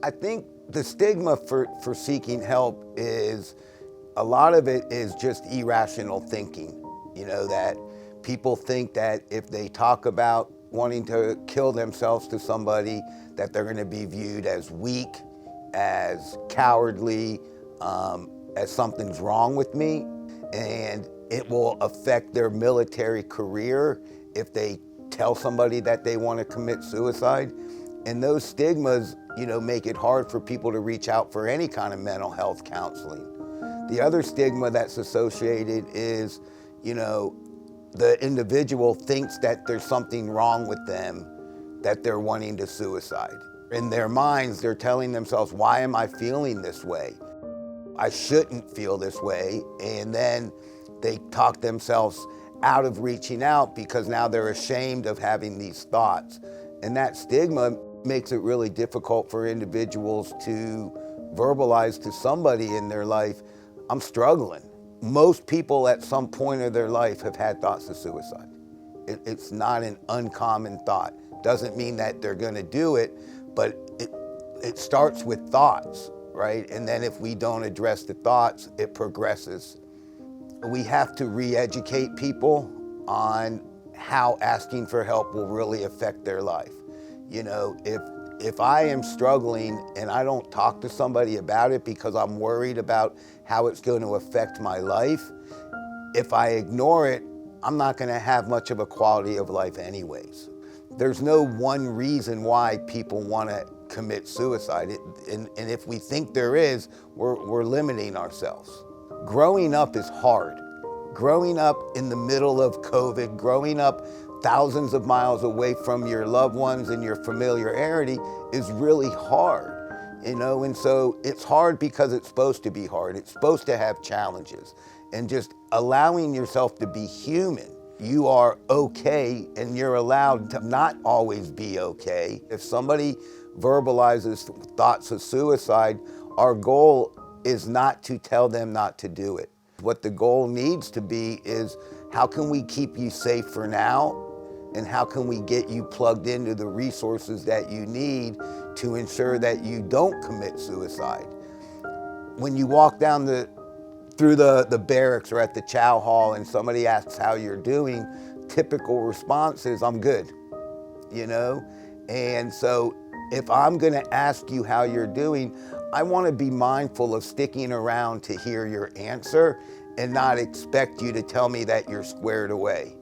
I think the stigma for seeking help is, a lot of it is just irrational thinking. You know, that people think that if they talk about wanting to kill themselves to somebody, that they're going to be viewed as weak, as cowardly, as something's wrong with me. And it will affect their military career if they tell somebody that they want to commit suicide. And those stigmas, you know, make it hard for people to reach out for any kind of mental health counseling. The other stigma that's associated is, you know, the individual thinks that there's something wrong with them, that they're wanting to suicide. In their minds, they're telling themselves, why am I feeling this way? I shouldn't feel this way. And then they talk themselves out of reaching out because now they're ashamed of having these thoughts. And that stigma makes it really difficult for individuals to verbalize to somebody in their life, I'm struggling. Most people at some point of their life have had thoughts of suicide. It's not an uncommon thought. Doesn't mean that they're going to do it, but it starts with thoughts, right? And then if we don't address the thoughts, it progresses. We have to re-educate people on how asking for help will really affect their life. You know, if I am struggling and I don't talk to somebody about it because I'm worried about how it's going to affect my life, if I ignore it, I'm not going to have much of a quality of life anyways. There's no one reason why people want to commit suicide. And if we think there is, we're limiting ourselves. Growing up is hard. Growing up in the middle of COVID, growing up thousands of miles away from your loved ones and your familiarity is really hard, you know? And so it's hard because it's supposed to be hard. It's supposed to have challenges. And just allowing yourself to be human. You are okay and you're allowed to not always be okay. If somebody verbalizes thoughts of suicide, our goal is not to tell them not to do it. What the goal needs to be is, how can we keep you safe for now? And how can we get you plugged into the resources that you need to ensure that you don't commit suicide? When you walk down through the barracks or at the chow hall and somebody asks how you're doing, typical response is, I'm good, you know? And so if I'm gonna ask you how you're doing, I wanna be mindful of sticking around to hear your answer and not expect you to tell me that you're squared away.